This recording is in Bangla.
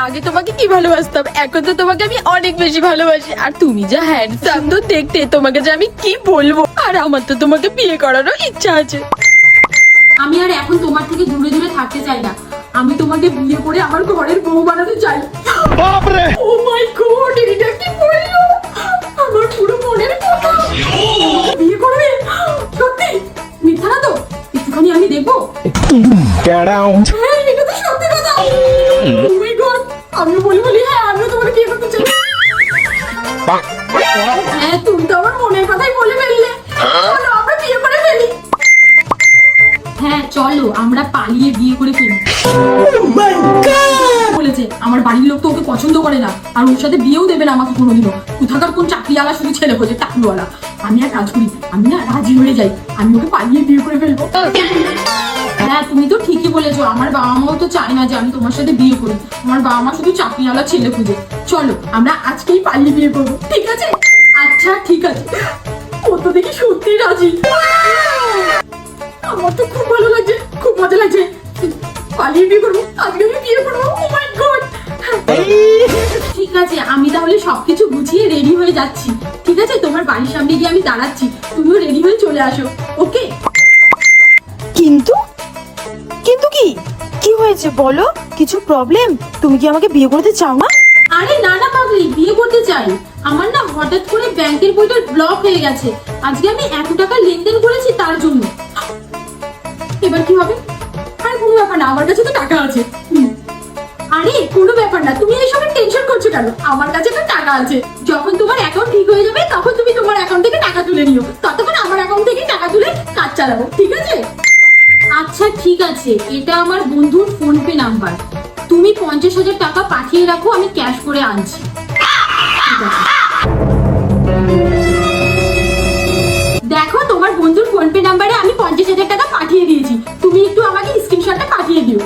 আগে তোমাকে কি ভালোবাসতাম, এখন তো তোমাকে আমি অনেক বেশি ভালোবাসি। আর তুমি যা হ্যান্ডসাম তো দেখতে, তোমাকে যে আমি কি বলবো। আর আমার তো তোমাকে বিয়ে করারও ইচ্ছা আছে। আমি আর এখন তোমার থেকে দূরে দূরে থাকতে চাই না। আমি তোমাকে বিয়ে করে আমার ঘরের বউ বানাতে চাই। ও মাই গড, এটা কি বললো? আমার পুরো মনের কথা। বিয়ে করবে? সত্যি? মিথ্যা না তো? একটুখানি আমি দেখবো। হ্যাঁ, এটা তো সত্যি কথা। ও মাই গড, আমিও বলি হ্যাঁ, আমিও তোমাকে বিয়ে করতে চাই। হ্যাঁ, তুমি তো আমার মনের কথাই বলে ফেললে। চলো আমরা বিয়ে করে ফেলি। হ্যাঁ চলো আমরা পালিয়ে বিয়ে করে ফেলি। বলেছে আমার বাড়ির লোক তো ওকে পছন্দ করে না, আর ওর সাথে বিয়েও দেবে না আমাকে কোনোদিনও। কোথাকার কোন চাকরিওয়ালা শুধু ছেলে খোঁজে, টাকলুওয়ালা। আমি আর কাজ করি, আমি না রাজি হয়ে যাই, আমি ওকে পালিয়ে বিয়ে করে ফেলবো। হ্যাঁ তুমি তো ঠিকই বলেছো, আমার বাবা মাও তো চায় না যে আমি তোমার সাথে বিয়ে করি। আমার বাবা মা শুধু চাকরিওয়ালা ছেলে খুঁজে। চলো আমরা আজকেই পালিয়ে বিয়ে করবো, ঠিক আছে? আচ্ছা ঠিক আছে। ও তো দেখি সত্যি রাজি। আমার তো খুব ভালো লাগছে, খুব মজা লাগছে। পালিয়ে বিয়ে করবো, আজকে আমি বিয়ে করবো। ও মাই গড। ঠিক আছে, আমি তাহলে সবকিছু গুছিয়ে রেডি হয়ে যাচ্ছি। ঠিক আছে, তোমার বাড়ির সামনে গিয়ে আমি দাঁড়াচ্ছি, তুমিও রেডি হয়ে চলে আসো। ওকে? কিন্তু কিন্তু কি কি হয়েছে বলো? কিছু প্রবলেম? তুমি কি আমাকে বিয়ে করতে চাও না? আরে না না পাগলি, বিয়ে করতে চাই। আমার না হঠাৎ করে ব্যাংকের বইটা ব্লক হয়ে গেছে। আজকে আমি এত টাকা লেনদেন করেছি তার জন্য। এবার কি হবে? আরে কোনো ব্যাপার না, আমার কাছে তো টাকা আছে। আরে কোনো ব্যাপার না, তুমি এইসবের টেনশন করছো কেন? আমার কাছে তো টাকা আছে। যখন তোমার অ্যাকাউন্ট ঠিক হয়ে যাবে তখন তুমি তোমার অ্যাকাউন্ট থেকে টাকা তুলে নিও। ততক্ষণ আমার অ্যাকাউন্ট থেকে টাকা তুলে কাজ চালাবো, ঠিক আছে? আচ্ছা ঠিক আছে, এটা আমার বন্ধুর ফোন পে নাম্বার। তুমি 50,000 টাকা পাঠিয়ে রাখো, আমি ক্যাশ করে আনছি। ঠিক আছে। দেখো তোমার বন্ধুর ফোন পে নাম্বারে আমি 50,000 টাকা পাঠিয়ে দিয়েছি। তুমি একটু আমাকে স্ক্রিনশটটা পাঠিয়ে দিও।